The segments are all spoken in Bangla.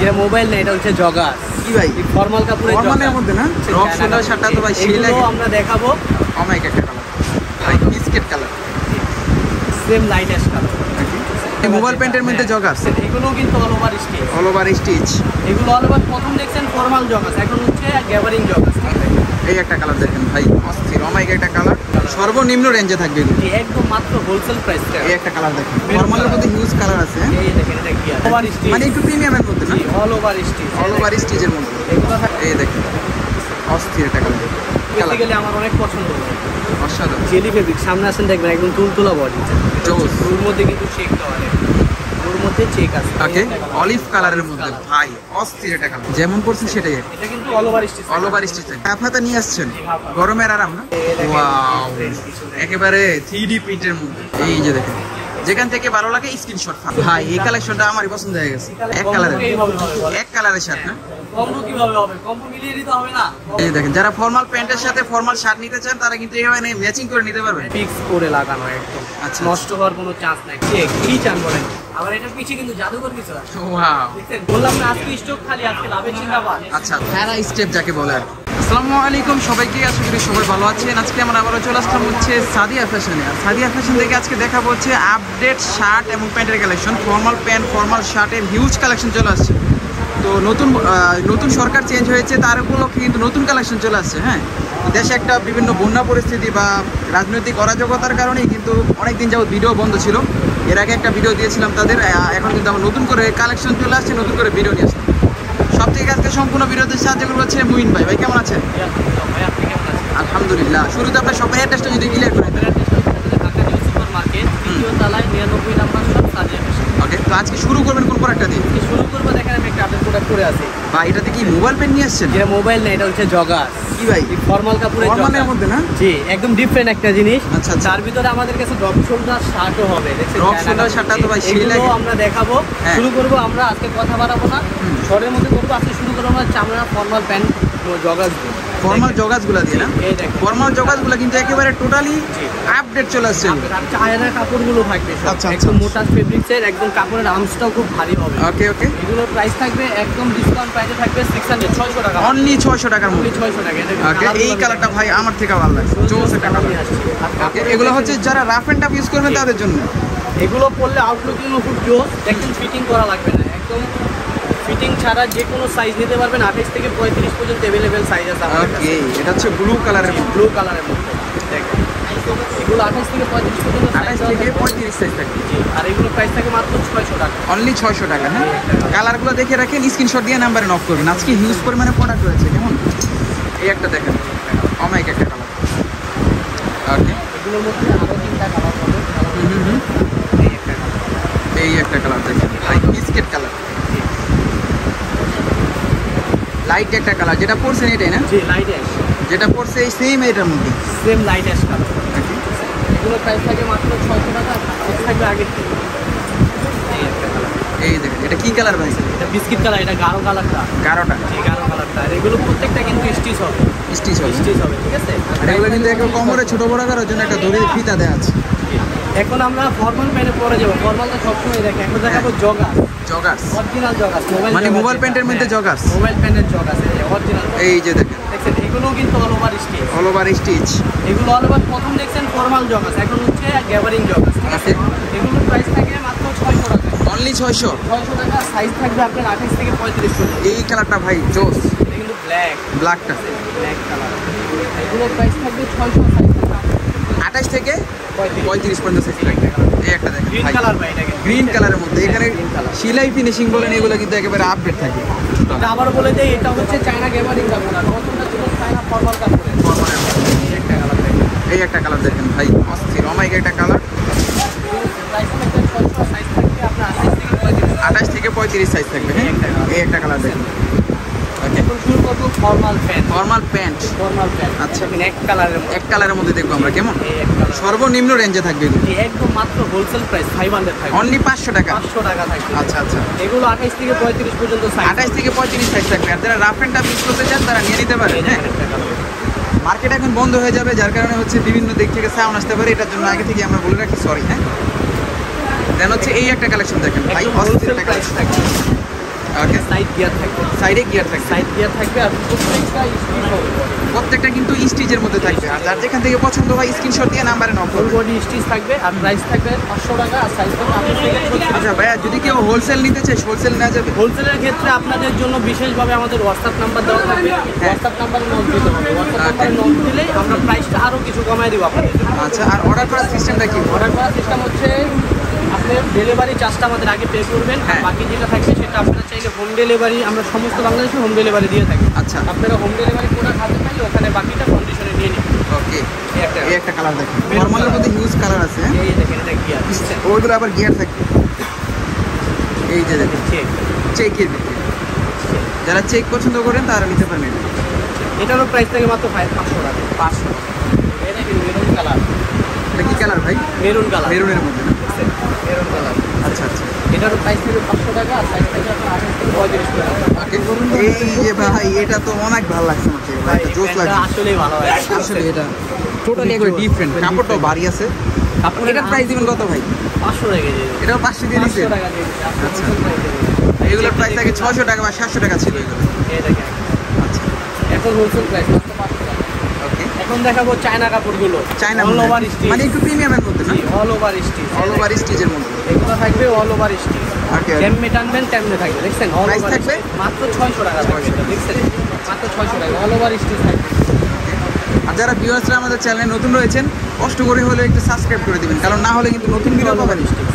এটা মোবাইল না, এটা হচ্ছে জগার। কি ভাই ফর্মাল কাপড়ের ফর্মালের মধ্যে না, রক সোল্ডার শার্টটা তো ভাই সেই লাগে। আমরা দেখাবো অনেক একটা কালার ভাই, biscuit colour, same light ash colour. এই মোবাইল প্যান্টের মধ্যে জগার্স, এগুলো কিন্তু all over stitch. All over stitch. এগুলো অল ওভার প্রথম দেখছেন ফর্মাল জগার্স, এখন হচ্ছে গ্যাবারিং জগার্স। এই একটা কালার দেখেন ভাই, অস্থির অমাইক একটা কালার, সর্বনিম্ন রেঞ্জে থাকবে এগুলো একদম মাত্র হোলসেল প্রাইস। এই একটা কালার দেখেন, ফর্মালের মধ্যে হিউজ কালার আছে। এই দেখেন এটা কি আছে, ওভার স্টিচ মানে একটু প্রিমিয়ামের মধ্যে না, all over stitch, all over স্টিচের মধ্যে। এই দেখেন অস্থির একটা কালার, বেসিক্যালি আমার অনেক পছন্দ হয়। অসাধারণ জেলি ফেব্রিক, সামনে আসেন দেখবেন একদম তুলতুলা বডি, জোস। ওর মধ্যে কিন্তু চেক দেওয়া আছে, ওর মধ্যে চেক আছে। ওকে, অলিভ কালারের মধ্যে ভাই অস্থির একটা কালার, যেমন করছেন সেটাই। এটা কিন্তু all over stitch, all over stitch. হাফহাতা নিয়ে আসছেন, গরমের আরাম না। ওয়াও, একেবারে 3D প্রিন্টের মধ্যে। এই যে দেখেন, যেখান থেকে ভালো লাগে স্ক্রিনশট ভাই। এই কালেকশনটা আমারই পছন্দ হয়ে গেছে। এক কালারের শার্ট না, কম্বো কিভাবে হবে, কম্বো মিলিয়ে দিতে হবে না। এই দেখেন, যারা ফর্মাল প্যান্টের সাথে ফর্মাল শার্ট নিতে চান তারা কিন্তু এইভাবে ম্যাচিং করে নিতে পারবেন। ফিক্স করে লাগানো একদম, আচ্ছা, নষ্ট হওয়ার কোনো চান্স নাই। কি চান বলেন, আবার এটার পিছে কিন্তু জাদুকর কিছু আছে। ওয়াও, দেখেন বললাম না আজকে স্টক খালি, আজকে লাভের চিন্তাবাদ। আচ্ছা, প্যারা স্টেপ যাকে বলে আর। আসসালামু আলাইকুম সবাইকে, আশা করি সবাই ভালো আছেন। আজকে আমরা আবারও চলে আসলাম হচ্ছে সাদিয়া ফ্যাশনে। আর সাদিয়া ফ্যাশন থেকে আজকে দেখাবো হচ্ছে আপডেট শার্ট এবং প্যান্টের কালেকশন। ফর্মাল প্যান্ট, ফর্মাল শার্টের হিউজ কালেকশন চলে আসছে। তো নতুন সরকার চেঞ্জ হয়েছে, তার উপলক্ষে কিন্তু নতুন কালেকশন চলে আসছে। হ্যাঁ, দেশে একটা বিভিন্ন বন্যা পরিস্থিতি বা রাজনৈতিক অরাজকতার কারণেই কিন্তু অনেকদিন যাবত ভিডিও বন্ধ ছিল। এর আগে একটা ভিডিও দিয়েছিলাম তাদের, এখন কিন্তু আমরা নতুন করে কালেকশন চলে আসছে, নতুন করে ভিডিও নিয়ে আসলাম। সব থেকে আজকে সম্পূর্ণ ভিডিওতে সাহায্য করবো হচ্ছে মুইন ভাই। ভাই কেমন আছেন? আলহামদুলিল্লাহ। শুরুতে আপনার শপের অ্যাড্রেসটা যদি ক্লিয়ার করেন। ওকে, তো আজকে শুরু করবেন কোন প্রোডাক্টটা দিয়ে? শুরু করবো, দেখেন আমি একটা আপডেট প্রোডাক্ট করে আছি। বা এটাতে কি মোবাইল পেন নিয়ে আসছেন? এটা মোবাইল না, এটা হচ্ছে জগার। কি ভাই, ফর্মাল কাপড়ের ফর্মালের মধ্যে না? জি, একদম ডিফারেন্ট একটা জিনিস। আচ্ছা, তার ভিতরে আমাদের কাছে ড্রপ শোল্ডার শার্টও হবে। রক সোল্ডার শার্টটা তো ভাই সেই লাগে। আমরা দেখাবো। শুরু করবো আমরা, আজকে কথা বাড়াবো না, শর্টের মধ্যে করবো। আজকে শুরু করবো আমরা চামড়া ফর্মাল প্যান্ট জগার, ফর্মাল জগাসগুলো দিয়ে না? ফর্মাল জগাসগুলো কিন্তু একেবারে টোটালি আপডেট চলে আসছে। চায়নার কাপড়গুলো থাকবে, আচ্ছা, একদম মোটা ফেব্রিক্সের, একদম কাপড়ের আর্মসটাও খুব ভারী হবে। ওকে ওকে, এগুলোর প্রাইস থাকবে একদম ডিসকাউন্ট প্রাইসে থাকবে 600 টাকা, অনলি 600 টাকার মধ্যে। 600 টাকা। ওকে, এই কালারটা ভাই আমার থেকে ভালো লাগছে, জোস একটা কালার। ওকে, এগুলো হচ্ছে যারা রাফ এন্ড টাফ ইউজ করবেন তাদের জন্য। এগুলো পরলে আউটলুকিং খুব জোস, দেখেন ফিটিং করা লাগবে না, একদম ফিটিং ছাড়া যে কোনো সাইজ নিতে পারবেন। 28 থেকে 35 পর্যন্ত अवेलेबल সাইজ আছে আমাদের কাছে। ওকে, এটা হচ্ছে ব্লু কালারের, ব্লু কালারের মধ্যে দেখেন, এগুলো 28 থেকে 35 পর্যন্ত, 28 থেকে 35 সাইজ থাকে। আর এগুলো প্রাইস থাকে মাত্র 600 টাকা, অনলি 600 টাকা। হ্যাঁ, কালারগুলো দেখে রাখেন, স্ক্রিনশট দিয়ে নাম্বারে নক করবেন। আজকে হিউজ পরিমাণে প্রোডাক্ট রয়েছে। কেমন এই একটা দেখেন, অমাইক একটা কালার। ওকে, এগুলোর মধ্যে আরো 3টা কালার হবে। এই একটা কালার দেখেন ভাই, বিস্কিট কালার, লাইট একটা কালার। যেটা পড়ছেন এটাই না? জি, লাইট অ্যাশ। যেটা পড়ছে এই সেম এটার মধ্যে, সেম লাইট অ্যাশ কালার। এগুলো প্রাইস থাকে মাত্র 600 টাকা, এটা থাকবে আগের থেকে। এই একটা কালার, এই দেখেন, এটা কি কালার ভাই? এটা বিস্কিট কালার, এটা গাঢ় কালারটা। গাঢ়টা? এই গাঢ় কালারটা। আর এগুলো প্রত্যেকটা কিন্তু স্টিচ হবে, স্টিচ হবে, স্টিচ হবে, ঠিক আছে? আর এগুলো কিন্তু একটু কোমরে ছোট বড় করার জন্য একটা দড়ি ফিতা দেওয়া আছে। এখন আমরা ফর্মাল প্যান্টে পরে যাবো, ফর্মালটা সবসময় দেখে। এখন দেখাবো jogger, joggers, original jogger, mobile মানে মোবাইল প্যান্টের মধ্যে জগার্স, মোবাইল প্যান্টের জগার অরিজিনাল। এই যে দেখেন, দেখছেন এগুলোও কিন্তু all over stitch, all over stitch. এগুলো অল ওভার প্রথম দেখছেন ফর্মাল জগার, এখন হচ্ছে গ্যাবারিং জগার, ঠিক আছে? এগুলোর প্রাইস থাকে মাত্র 600 টাকা, অনলি 600 টাকা। সাইজ থাকবে আপনার 28 থেকে 35 পর্যন্ত। এই কালারটা ভাই জোস, এটা কিন্তু ব্ল্যাকটা, ব্ল্যাক কালার। এগুলোর প্রাইস থাকবে 600, সাইজ থাকবে 28 থেকে 35 পর্যন্ত সাইজ থাকবে। এই একটা দেখেন গ্রিন ভাই, কালার ভাই, এটা কিন্তু গ্রিন কালারের মধ্যে। এখানে সিলাই ফিনিশিং বলেন, এগুলো কিন্তু একেবারে আপডেট থাকে। এটা আবার বলে দেই, এটা হচ্ছে চায়না গ্যাবারিং কাপড়, আর নতুনটা ছিল চায়না ফর্মাল কাপড়ের। একটা কালার দেখেন, এই একটা কালার দেখেন ভাই, অস্থির অমাইক একটা কালার। প্রাইস থাকবে 600, সাইজ থাকবে আপনার 28 থেকে 35 সাইজ থাকবে। হ্যাঁ, এই একটা কালার দেখেন। ওকে, এখন শুরু করবো formal pant. Formal pant, formal pant, আচ্ছা, এক কালারের, এক কালারের মধ্যে দেখবো আমরা। কেমন এই এক কালার, সর্বনিম্ন রেঞ্জে থাকবে এগুলো? একদম মাত্র হোলসেল প্রাইস 500 থাকবে, অনলি 500 টাকা। 500 টাকা থাকবে। আচ্ছা আচ্ছা, এগুলো 28 থেকে 35 পর্যন্ত সাইজ, 28 থেকে 35 সাইজ থাকবে। আর যারা রাফ এন্ড টাফ ইউজ করতে চান তারা নিয়ে নিতে পারেন। হ্যাঁ, মার্কেট এখন বন্ধ হয়ে যাবে, যার কারণে হচ্ছে বিভিন্ন দিক থেকে সাউন্ড আসতে পারে, এটার জন্য আগে থেকে আমরা বলে রাখি, সরি। হ্যাঁ, দেন হচ্ছে এই একটা কালেকশন দেখেন ভাই, হোলসেল প্রাইস থাকবে। ওকে সাইড গিয়ার থাকবে, সাইডে গিয়ার থাকবে, সাইড গিয়ার থাকবে আর প্রত্যেকটা স্টিচ হবে, প্রত্যেকটা কিন্তু স্টিচের মধ্যে থাকবে। আর যার যেখান থেকে পছন্দ হয় স্ক্রিনশট দিয়ে নাম্বারে নক ফুল করবে। বডি স্টিচ থাকবে আর প্রাইস থাকবে 500 টাকা আর সাইজ থাকবে 28 থেকে 36। আচ্ছা ভাইয়া, যদি কেউ হোলসেল নিতে চায় হোলসেল নেওয়া যাবে? হোলসেলের ক্ষেত্রে আপনাদের জন্য বিশেষভাবে আমাদের হোয়াটসঅ্যাপ নাম্বার দেওয়া থাকবে, হোয়াটসঅ্যাপ নাম্বারে নক দিতে হবে, হোয়াটসঅ্যাপ নাম্বারে নক দিলেই আমরা প্রাইসটা আরও কিছু কমায় দেবো আপনাদের জন্য। আচ্ছা, আর অর্ডার করার সিস্টেমটা কি? অর্ডার করার সিস্টেম হচ্ছে আপনি ডেলিভারি চার্জটা আমাদের আগে পে করবেন, আর বাকি যেটা থাকবে সেটা আপনারা চাইলে হোম ডেলিভারি, আমরা সমস্ত বাংলাদেশে হোম ডেলিভারি দিয়ে থাকি। আচ্ছা, আপনারা হোম ডেলিভারি প্রোডাক্ট হাতে পাইলে ওখানে বাকিটা কন্ডিশনে নিয়ে নিন। ওকে, এই একটা এই একটা কালার দেখেন, নরমালের মধ্যে হিউজ কালার আছে, এই দেখেন এটা গিয়ার ওইগুলো আবার গিয়ার থাকবে। এই যে দেখেন চেক, চেকের ভিতরে, যারা চেক পছন্দ করেন তারা নিতে পারবেন। এটারও প্রাইস থাকে মাত্র 500 টাকা। 500। এই দেখেন মেরুন কালার, এটা কি কালার ভাই? মেরুন কালার, মেরুনের মধ্যে না? Maroon colour. আচ্ছা আচ্ছা, এটারও প্রাইস থেকে 500 টাকা আর সাইজ থেকে আপনার 28 থেকে 35 টাকা। এই যে ভাই এটা তো অনেক ভালো লাগছে আমাকে ভাই, এটা জোস এটা লাগছে আসলেই ভালো হয়। আসলে। এটা টোটালি একবার ডিফারেন্ট, কাপড়টাও ভারী আছে। এটার প্রাইস দিবেন কত ভাই? 500 টাকা দিয়ে দিন। এটাও 500 দিয়ে দিচ্ছে। 500 টাকা দিয়ে দিন। আচ্ছা। এগুলোর এগুলোর প্রাইস আগে 600 টাকা বা 700 টাকা ছিল এগুলো। এই দেখেন আচ্ছা, এখন হোলসেল প্রাইস মাত্র 500 টাকা। ওকে। এখন দেখাবো চায়না কাপড়গুলো, চায়না অল ওভার স্টিচ, মানে একটু প্রিমিয়ামের মধ্যে না? All over stitch, all over স্টিচের মধ্যে। এগুলো থাকবে অল ওভার স্টিচ। ওকে, যেমনি টানবেন তেমনি থাকবে, দেখছেন? অল Price ওভার থাকবে? মাত্র 600 টাকা থাকবে এটা, দেখছেন? মাত্র 600 টাকা অল ওভার স্টিচ থাকবে। আর যারা ভিউয়ার্সরা আমাদের চ্যানেলে নতুন রয়েছেন, কষ্ট করে হলেও একটু সাবস্ক্রাইব করে দিবেন, কারণ না হলে কিন্তু নতুন ভিডিও অল ওভার পাবেন। স্টিচ।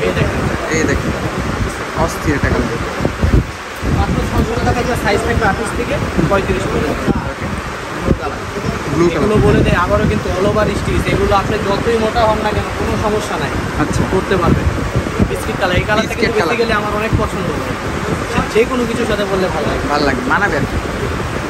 এই দেখেন এই দেখুন, অস্থির একটা কালার। মাত্র 600 টাকা থাকবে, সাইজ থাকবে 28 থেকে 35 পর্যন্ত। ব্লু এগুলো কালার। বলে দেয় আবারও কিন্তু অল ওভার স্টিচ, এগুলো আপনি যতই মোটা হন না কেন কোনো সমস্যা নাই, আচ্ছা, করতে পারবেন। বিস্কিট কালার, এই কালারটা বিস্কিট কিন্তু কালার। বেসিক্যালি আমার অনেক পছন্দ করে, যে কোনো কিছুর সাথে বললে ভালো লাগে। ভালো লাগে, মানাবে আর কি।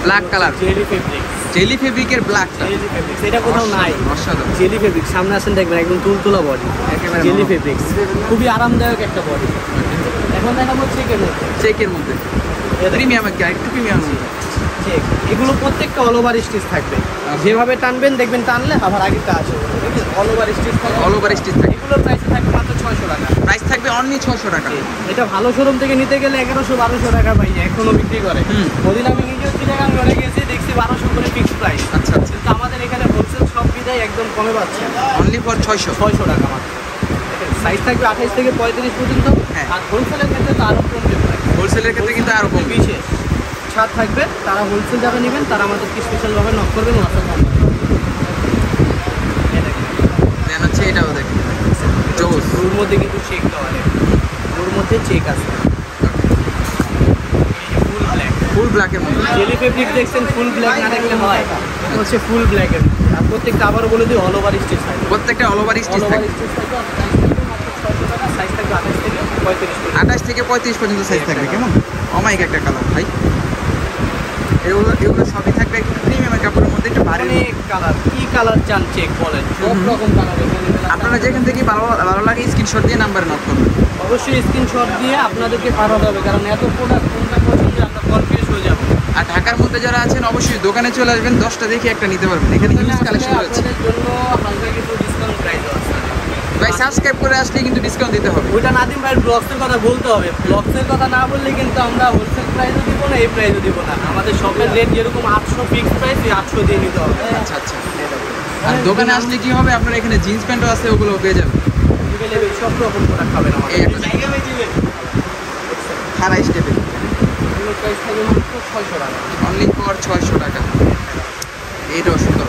Black colour, jelly fabric, jelly ফেব্রিকের ব্ল্যাকটা জেলি ফেব্রিক্স এটা কোথাও নাই। অসাধারণ। জেলি ফেব্রিক সামনে আসেন দেখবেন একদম তুলতুলা বডি, একেবারে জেলি নরম। ফেব্রিক্স খুবই আরামদায়ক একটা বডি। এখন দেখাবো চেকের মধ্যে, চেকের মধ্যে প্রিমিয়াম, একটু প্রিমিয়াম। চেক এগুলো প্রত্যেকটা অল ওভার স্টিচ থাকবে, যেভাবে টানবেন দেখবেন টানলে আবার আগেটা আসে, অল ওভার স্টিচ থাকবে। অল ওভার স্টিচ থাকে। এগুলোর প্রাইস থাকবে মাত্র 600 টাকা। প্রাইস থাকবে অনলি 600 টাকা। এটা ভালো শোরুম থেকে নিতে গেলে 1100-1200 টাকা পাই, এখনো বিক্রি করে। ওদিন আমি নিজেও চিটাগাং ঘরে গেছি, দেখছি 1200 করে ফিক্সড প্রাইস। আচ্ছা আচ্ছা, কিন্তু আমাদের এখানে হোলসেল সব বিদায় একদম কমে পাচ্ছে, অনলি ফর 600। 600 টাকা মাত্র। সাইজ থাকবে 28 থেকে 35 পর্যন্ত। হ্যাঁ। আর হোলসেলের ক্ষেত্রে তো আরও কম দেবে, হোলসেলের ক্ষেত্রে কিন্তু আরো কম। বিশেষ ছাড় থাকবে, তারা হোলসেল যারা নেবেন তারা আমাদেরকে স্পেশালভাবে নক করবেন হোয়াটসঅ্যাপ নাম্বার। দেন হচ্ছে এটাও দেখেন, জোস। ওর মধ্যে কিন্তু চেক দেওয়া নেই, ওর মধ্যে চেক আছে, ফুল ব্ল্যাক। ফুল ব্ল্যাকের মধ্যে। জেলি ফেব্রিক দেখছেন, ফুল ব্ল্যাক না দেখলে হয়, এটা হচ্ছে ফুল ব্ল্যাকের। আর প্রত্যেকটা আবারও বলে দিই অল ওভার স্টিচ থাকবে, প্রত্যেকটা all over all stitch over থাকে। স্টিচ থাকবে। আর price থাকবে মাত্র 600 টাকা, সাইজ থাকবে 28 থেকে 35 পর্যন্ত। 28 থেকে 35 পর্যন্ত সাইজ থাকবে। কেমন অমাইক একটা কালার ভাই। এগুলো সবই থাকবে একটু প্রিমিয়ামের কাপড়ের মধ্যে, একটু ভারী। অনেক কালার, কি কালার চান চেক বলেন, সব রকম কালার available আছে। আপনারা যেখান থেকে ভালো ভালো লাগে স্ক্রিনশট দিয়ে নাম্বারে নক করবেন। অবশ্যই স্ক্রিনশট দিয়ে আপনাদেরকে পাঠাতে হবে, কারণ এত প্রোডাক্ট কোনটা পছন্দ আমরা কনফিউজ হয়ে যাবো। আর ঢাকার মধ্যে যারা আছেন অবশ্যই দোকানে চলে আসবেন, 10টা দেখে একটা নিতে পারবেন। এখানে হিউজ কালেকশন রয়েছে আপনাদের জন্য হালকা কিছু ডিসকাউন্ট প্রাইস আছে। ভাই। সাবস্ক্রাইব করে আসলে কিন্তু ডিসকাউন্ট দিতে হবে। ওইটা নাদিম ভাইয়ের ব্লগসের কথা বলতে হবে, ব্লগসের কথা না বললে কিন্তু আমরা হোলসেল প্রাইসও দিব না, এই প্রাইসও দিব না। আমাদের শপের রেট যেরকম 800 ফিক্সড প্রাইস, এই 800 দিয়ে নিতে হবে। আচ্ছা আচ্ছা। আর দোকানে আসলে কি হবে, আপনার এখানে জিন্স প্যান্টও আছে, ওগুলো পেয়ে যাবেন। Available সব রকম প্রোডাক্ট পাবেন আমাদের। এই একটা খারা স্টেপে এগুলোর প্রাইস থাকবে মাত্র 600 টাকা। অনলি ফর 600 টাকা। এইটাও সুন্দর,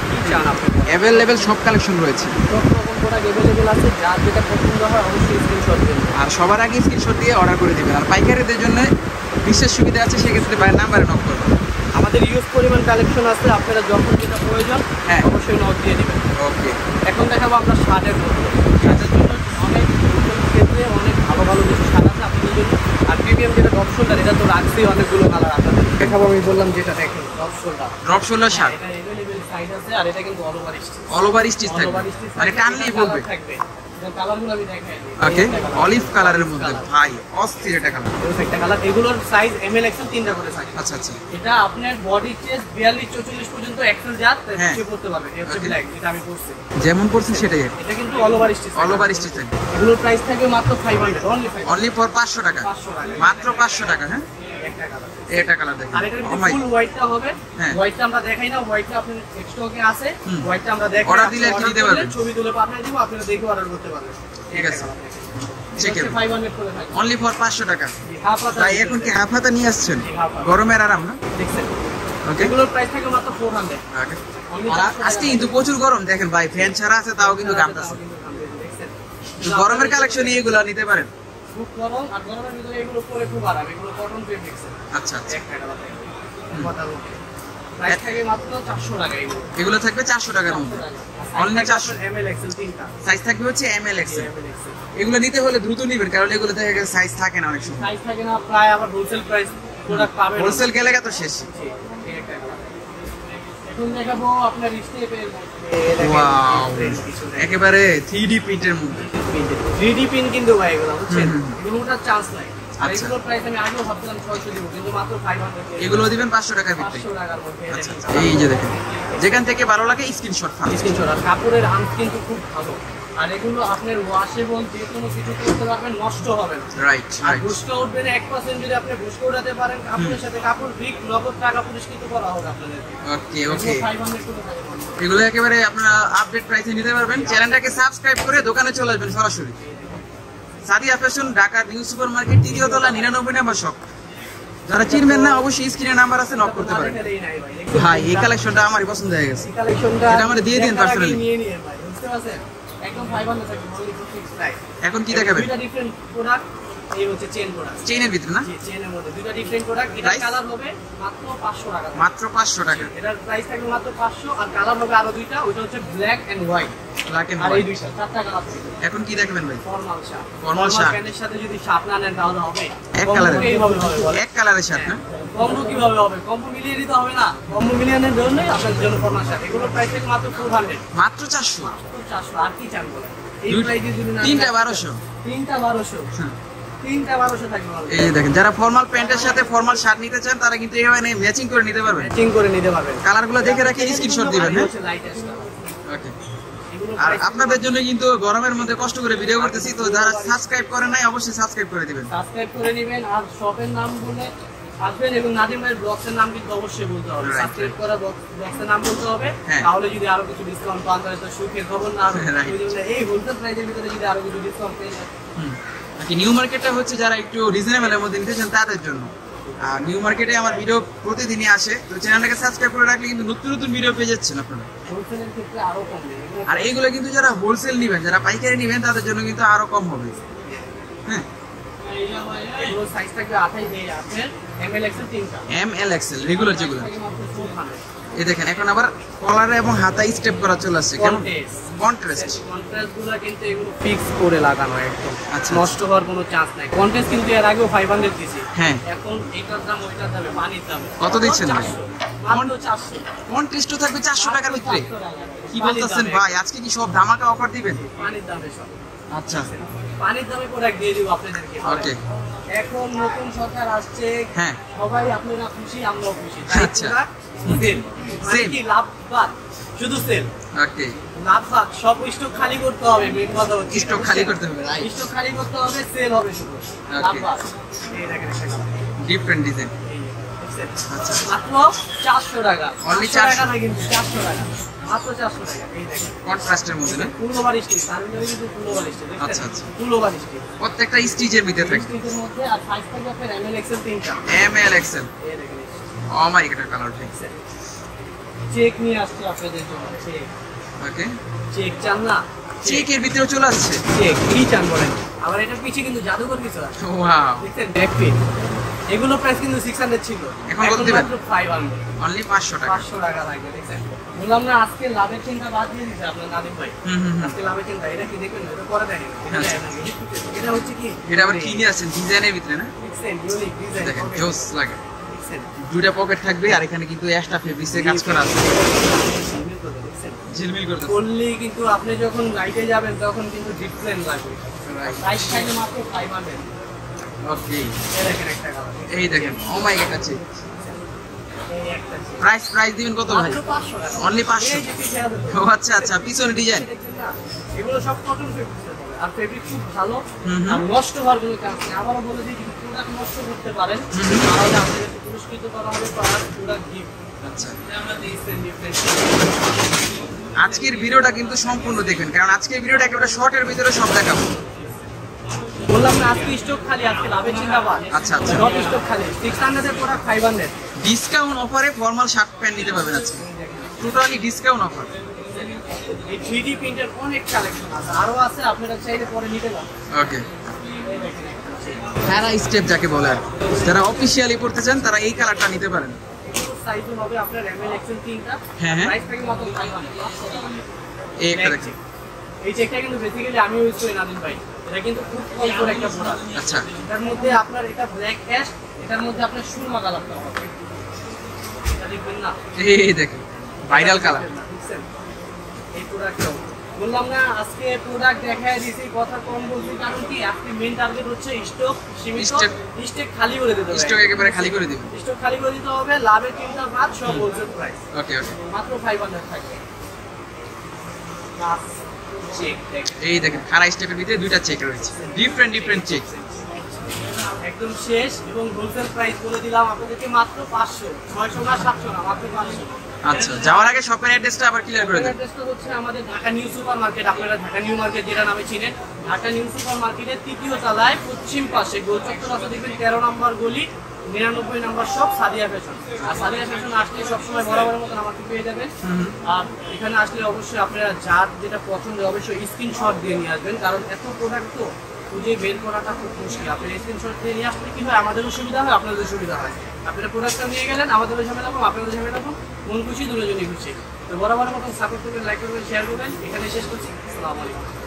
কি চান আপনি? অ্যাভেলেবেল সব কালেকশন রয়েছে। সব রকম প্রোডাক্ট অ্যাভেলেবেল আছে, যার যেটা পছন্দ হয় অবশ্যই স্ক্রিনশট দিন। আর সবার আগে স্ক্রিনশট দিয়ে অর্ডার করে দিবেন। আর পাইকারিদের জন্য বিশেষ সুবিধা আছে, সেক্ষেত্রে ভাই নাম্বারে নক করবেন। আমাদের ইউজ পরিমাণ কালেকশন আছে, আপনারা যখন যেটা প্রয়োজন হ্যাঁ। অবশ্যই নক দিয়ে দিবেন। ওকে, এখন দেখাবো আমরা শার্টের মধ্যে, শার্টের জন্য অনেক ক্ষেত্রে অনেক ভালো ভালো কিছু শার্ট আছে আপনাদের জন্য। আর প্রিমিয়াম যেটা ড্রপ শোল্ডার, এটা তো রাখছি অনেকগুলো কালার আপনাদের দেখাবো। আমি বললাম যেটা দেখেন drop shoulder, drop shoulder shirt এটা এভেলেবেল সাইজ আছে, আর এটা কিন্তু all over stitch. All over stitch all থাকবে, ওভার স্টিচ মানে টানলেই বলবে। থাকবে। কালারগুলো আমি দেখাই দিই। ওকে, অলিভ কালারের মধ্যে ভাই অস্থির এটা কালার। একটা কালার, এগুলোর সাইজ এমএল এক্সেল তিনটা করে থাকে। আচ্ছা আচ্ছা, এটা আপনার বডি চেস্ট 42-44 পর্যন্ত এক্সেল জাত সে পড়তে পারবে। এটা হচ্ছে ব্ল্যাক, যেটা আমি পরছি। যেমন পড়ছি সেটাই। এটা কিন্তু all over stitch. All over stitch. এগুলোর প্রাইস থাকবে মাত্র 500, অনলি ফর 500 টাকা। 500 টাকা। মাত্র 500 টাকা। হ্যাঁ, একটা কালার। এটা কালার দেখেন। আর এটা ফুল হোয়াইটটা হবে। হ্যাঁ, হোয়াইটটা আমরা দেখাই না, হোয়াইটটা আপনার স্টকে আছে। হোয়াইটটা আমরা দেখাই, অর্ডার দিলে কি দিতে পারবেন? ছবি তুলে পাঠিয়ে দিব, আপনারা দেখে অর্ডার করতে পারবেন। ঠিক আছে, চেক 500 করে থাকে। অনলি ফর 500 টাকা। হাফ হাতা। তাই এখন কি হাফ হাতা নিয়ে আসছেন? গরমের আরাম না? দেখছেন? ওকে, এগুলোর প্রাইস থাকে মাত্র 400। ওকে। আর আজকে কিন্তু প্রচুর গরম দেখেন ভাই, ফ্যান ছাড়া আছে তাও কিন্তু ঘামতাছে। দেখছেন? তো গরমের কালেকশন এগুলো নিতে পারেন। খুব গরম, আর গরমের ভিতরে এগুলো পরে খুব আরাম। এগুলো কটন ফেব্রিক্স। আচ্ছা আচ্ছা, একটা কালার থাকে। প্রাইস থাকে মাত্র 400 টাকা। এগুলো থাকবে 400 টাকার মধ্যে। অনলি 400। এমএল এক্সেল তিনটা সাইজ থাকবে হচ্ছে এমএল এক্সেল। এমএল এক্সেল এগুলো নিতে হলে দ্রুত নিবেন, কারণ এগুলো থেকে সাইজ থাকে না অনেক সময়। সাইজ থাকে না, প্রায় আবার হোলসেল প্রাইস প্রোডাক্ট পাবেন। হোলসেল গেলে তো শেষ। এখন দেখাবো আপনার স্টেপের ওয়াও, একেবারে 3D প্রিন্টের মধ্যে। 3D প্রিন্ট কিন্তু ভাই এগুলো বুঝছেন, এগুলোটার চান্স নাই। আর আচ্ছা। এগুলোর প্রাইস আমি আগেও ভাবছিলাম 600 দিব, কিন্তু মাত্র 500। এগুলো দিবেন 500 টাকার ভিতরে। 500 টাকার মধ্যে। আচ্ছা আচ্ছা, এই যে দেখেন, যেখান থেকে ভালো লাগে স্ক্রিনশট ফান। স্ক্রিনশট। আর কাপড়ের আম কিন্তু খুব ভালো, আর এগুলো আপনার ওয়াশেবল, যে কোনো কিছু করতে পারবেন, নষ্ট হবে না। রাইট আর রাইট। ঘুষকা উঠবে না 1% যদি আপনি ঘুষকা উঠাতে পারেন, কাপড়ের সাথে কাপড় বিক নগদ টাকা পুরস্কৃত করা হবে আপনাদের। ওকে ওকে, 500 করে থাকে। এগুলো একেবারে আপনারা আপডেট প্রাইসে নিতে পারবেন। চ্যানেলটাকে সাবস্ক্রাইব করে দোকানে চলে আসবেন সরাসরি। Sadia fashion, Dhaka new super market, 3য় তলা, 99 নম্বর শপ। যারা চিনবেন না অবশ্যই স্ক্রিনে নাম্বার আছে, নক করতে পারেন। ভাই এই কালেকশনটা আমারই পছন্দ হয়ে গেছে। এই কালেকশনটা এটা আমারে দিয়ে দিন পার্সোনালি। নিয়ে নিয়ে ভাই, বুঝতে পারছেন? একদম 500 টাকা only for fixed price। এখন কি দেখাবেন? দুইটা ডিফারেন্ট প্রোডাক্ট। এই হচ্ছে চেইন প্রোডাক্ট। চেইনের ভিতরে না? জি, চেইনের মধ্যে দুইটা ডিফারেন্ট প্রোডাক্ট। এটা Price? কালার হবে মাত্র 500 টাকা। মাত্র 500 টাকা। এটার প্রাইস থাকবে মাত্র 500, আর কালার হবে আরো দুইটা। ওইটা হচ্ছে black and white, black and আর এই হোয়াইট। দুইটা চারটা কালার থাকবে। এখন কি দেখাবেন ভাই? Formal shirt. Formal shirt। প্যান্টের সাথে যদি শার্ট না নেন তাহলে হবে এক কম্বো কালারের। এইভাবে হবে বলেন? এক কালারের শার্ট না? কম্বো কিভাবে হবে? কম্বো মিলিয়ে দিতে হবে না? কম্বো মিলিয়ে নেওয়ার জন্যই আপনাদের জন্য ফর্মাল শার্ট। এগুলোর প্রাইস থেকে মাত্র 400। মাত্র 400। 400, আর কি চান বলেন? এই দুই- প্রাইসে যদি না তিনটা নেন- 1200। তিনটা 1200। হ্যাঁ। তিনটা 1200 থাকবে ভালো। এই যে দেখেন, যারা ফর্মাল প্যান্টের সাথে ফর্মাল শার্ট নিতে চান তারা কিন্তু এইভাবে ম্যাচিং করে নিতে পারবেন। ম্যাচিং করে নিতে পারবেন। কালারগুলো দেখে রাখে স্ক্রিনশট দিবেন। হ্যাঁ, লাইট অ্যাশটা। ওকে। এগুলো আর আপনাদের জন্য কিন্তু গরমের মধ্যে কষ্ট করে ভিডিও করতেছি, তো যারা সাবস্ক্রাইব করেন নাই অবশ্যই সাবস্ক্রাইব করে দিবেন। সাবস্ক্রাইব করে নেবেন, আর শপের নাম বলে আসবেন, এবং নাদিম ভাইয়ের ব্লগসের নাম কিন্তু অবশ্যই বলতে হবে। Right. সাবস্ক্রাইব করা ব্লগসের নাম বলতে হবে। হ্যাঁ। তাহলে যদি আরো কিছু ডিসকাউন্ট পান তাহলে তো সুখের খবর না। Right. এই হোলসেল প্রাইসের ভিতরে যদি আরো কিছু ডিসকাউন্ট পেয়ে যান। নাকি নিউ মার্কেটটা হচ্ছে যারা একটু রিজনেবলের মধ্যে নিতে চান তাদের জন্য। আর নিউ মার্কেটে আমার ভিডিও প্রতিদিনই আসে, তো চ্যানেলটাকে সাবস্ক্রাইব করে রাখলে কিন্তু নতুন নতুন ভিডিও পেয়ে যাচ্ছেন আপনারা। হোলসেলের ক্ষেত্রে আরো কম নেই। আর এইগুলো কিন্তু যারা হোলসেল নেবেন, যারা পাইকারি নেবেন তাদের জন্য কিন্তু আরো কম হবে। হ্যাঁ, এগুলো সাইজ থাকবে 28 এই আপনার এমএল এক্সেল তিনটা। এমএল এক্সেল রেগুলার যেগুলো। থেকে মাত্র 400। এই দেখেন, এখন আবার কলারে এবং হাতা স্টেপ করা চলে আসছে। কেমন কন্ট্রাস্ট। কন্ট্রাস্টগুলো কিন্তু এগুলো ফিক্স করে লাগানো একদম। আচ্ছা। নষ্ট হওয়ার কোনো চান্স নাই। কন্ট্রাস্ট কিন্তু এর আগেও 500 দিছি। হ্যাঁ। এখন এটার দাম ওইটার দামে পানির দাম। কত দিচ্ছেন ভাই? 400, মাত্র 400। কন্ট্রাস্টও থাকবে 400 টাকার ভিতরে। 400 টাকা। কি বলতেছেন ভাই, আজকে কি সব ধামাকা অফার দিবেন? পানির দামে সব। আচ্ছা, পানির দামে প্রোডাক্ট দিয়ে দিব আপনাদেরকে। ওকে। এখন নতুন সরকার আসছে। হ্যাঁ। সবাই আপনারা খুশি, আমরাও খুশি। আচ্ছা। সেল। Sale। কি লাভ বাদ? শুধু সেল। ওকে। লাভ বাদ, সব স্টক খালি করতে হবে। মেন কথা হচ্ছে স্টক খালি করতে হবে, রাইট। স্টক খালি করতে হবে, সেল হবে শুধু। Okay. লাভ বাদ। এই দেখেন একটা কালার। Different design. এই দেখছেন? আচ্ছা। মাত্র 400 টাকা। Only 400 টাকা 400 না কিন্তু 400 টাকা। মাত্র 400 টাকা। এই দেখেন। কন্ট্রাস্টের মধ্যে না? পুলোভার স্টিচ, তার ভিতরে কিন্তু পুলোভার স্টিচ। আচ্ছা, আচ্ছা। Pullover stitch. প্রত্যেকটা স্টিচের ভিতরে থাকে। স্টিচের মধ্যে, আর সাইজ থাকবে আপনার এমএল এক্সেল তিনটা। M L XL. এই দেখেন। ও মাই গড, কালার ঠিক। চেক নিয়ে আসছে আপনাদের জন্য। চেক। ওকে। চেক চান না? চেকের ভিতরে চলে আসছে। চেক কি চান বলেন? আবার এটার পিছে কিন্তু জাদুকর কিছু আছে। ওয়াও। দেখছেন ব্যাক পিন। এগুলো প্রাইস কিন্তু 600 ছিল। এখন কত দিবেন? মাত্র 500। অনলি 500 টাকা। 500 টাকা লাগবে। দেখছেন? বললাম না আজকে লাভের চিন্তা বাদ দিয়ে দিতে আপনার নাদিম ভাই। আজকে লাভের চিন্তা, এটা কি দেখবেন? এটা পরে দেখেন। এটা হচ্ছে কি? এটা আবার কি নিয়ে আসছেন ডিজাইনের ভিতরে না? দেখছেন? Unique design. দেখেন জোস লাগে। দেখছেন? দুইটা পকেট থাকবে, আর এখানে কিন্তু এক্সট্রা ফেব্রিক্সের কাজ করা আছে। দেখছেন? ঝিলমিল করতেছে। করলেই কিন্তু আপনি যখন লাইটে যাবেন তখন কিন্তু ডিফারেন্ট লাগবে। লাইট থাকলে মাত্র 500। ওকে, এই দেখেন একটা কালার, এই দেখেন, ও মাই গড, আছে এই একটা প্রাইস দিবেন কত ভাই? মাত্র 500 টাকা। অনলি 500। এই যে পিছে আছে, ও আচ্ছা আচ্ছা, পিছনে ডিজাইন। দেখছেন না? এগুলো সব কটন ফেব্রিক্স আর ফেব্রিক খুব ভালো। হুম। আর নষ্ট হওয়ার কোনো চান্স নেই। আবারও বলে দিই, যদি প্রোডাক্ট নষ্ট করতে পারেন তাহলে আপনাদেরকে পুরস্কৃত করা হবে প্লাস প্রোডাক্ট গিফট। আচ্ছা, আমরা দিয়েছেন ডিফারেন্ট। আজকের ভিডিওটা কিন্তু সম্পূর্ণ দেখবেন, কারণ আজকের ভিডিওটা একেবারে শর্টের ভিতরে সব দেখাবো। বললাম না আজকে স্টক খালি, আজকে লাভে চিন্তাবাদ। আচ্ছা, আচ্ছা। ডট স্টক খালি 600 এর প্রোডাক্ট 500। ডিসকাউন্ট অফারে ফর্মাল শার্ট প্যান্ট নিতে পারবেন আজকে, টোটালি ডিসকাউন্ট অফার। এই 3D প্রিন্টের অনেক কালেকশন আছে, আরো আছে, আপনারা চাইলে পরে নিতে পারেন। ওকে, প্যারা স্টেপ যাকে বলে আর কি। যারা অফিসিয়ালি পড়তে চান তারা এই কালারটা নিতে পারেন। সাইজ হবে আপনার এমএল এক্সেল 3টা। হ্যাঁ, হ্যাঁ। প্রাইস থাকে মাত্র 500। এই একটা দেখেন। এই চেকটা কিন্তু বেসিক্যালি আমি ইউজ করি নাদিম ভাই। এটা কিন্তু খুব কমফোর্ট একটা প্রোডাক্ট। আচ্ছা, এটার মধ্যে আপনার এটা ব্ল্যাক অ্যাশ, এটার মধ্যে আপনার সুরমা কালারটা হবে। এটা দেখবেন না? এই দেখেন, ভাইরাল কালার। দেখছেন? এই প্রোডাক্টটাও বললাম না আজকে প্রোডাক্ট দেখায় দিয়েছি, কথা কম বলছি, কারণ কি আজকে মেইন টার্গেট হচ্ছে স্টক সীমিত, স্টক খালি করে দিতে হবে। স্টক একেবারে খালি করে দিবেন। স্টক খালি করে দিতে হবে, লাভের চিন্তা বাদ, সব হোলসেল প্রাইস। ওকে ওকে, মাত্র 500 থাকবে। চেক দেখেন, এই দেখেন, খাড়া স্টেপের ভিতরে দুইটা চেক রয়েছে, ডিফারেন্ট চেক। একদম শেষ এবং হোলসেল প্রাইস বলে দিলাম আপনাদেরকে মাত্র 500, 600 না 700 না, মাত্র 500। আচ্ছা, যাওয়ার আগে শপের অ্যাড্রেসটা আবার ক্লিয়ার করে দেন। অ্যাড্রেসটা হচ্ছে আমাদের ঢাকা নিউ সুপার মার্কেট, আপনারা ঢাকা নিউ মার্কেট যেটা নামে চিনেন, ঢাকা নিউ সুপার মার্কেটের 3য় তলায় পশ্চিম পাশে গোল চত্বর আছে, দেখবেন 13 নম্বর গলি 99 নম্বর শপ সাদিয়া ফ্যাশন। আর সাদিয়া ফ্যাশন আসলে সবসময় বরাবরের মতন আমাকে পেয়ে যাবেন। আর এখানে আসলে অবশ্যই আপনারা যার যেটা পছন্দ অবশ্যই স্ক্রিনশট দিয়ে নিয়ে আসবেন, কারণ এত প্রোডাক্ট তো খুঁজে বের করাটা খুব মুশকিল। আপনি স্ক্রিনশট দিয়ে নিয়ে আসলে কি হয়, আমাদেরও সুবিধা হয়, আপনাদেরও সুবিধা হয়। আপনারা প্রোডাক্টটা নিয়ে গেলেন, আমাদেরও ঝামেলা কম, আপনাদের ঝামেলা কম, মন খুশি, দুজনই খুশি। তো বরাবরের মতন সাপোর্ট করবেন, লাইক করবেন, শেয়ার করবেন। এখানে শেষ করছি। আসসালামু আলাইকুম।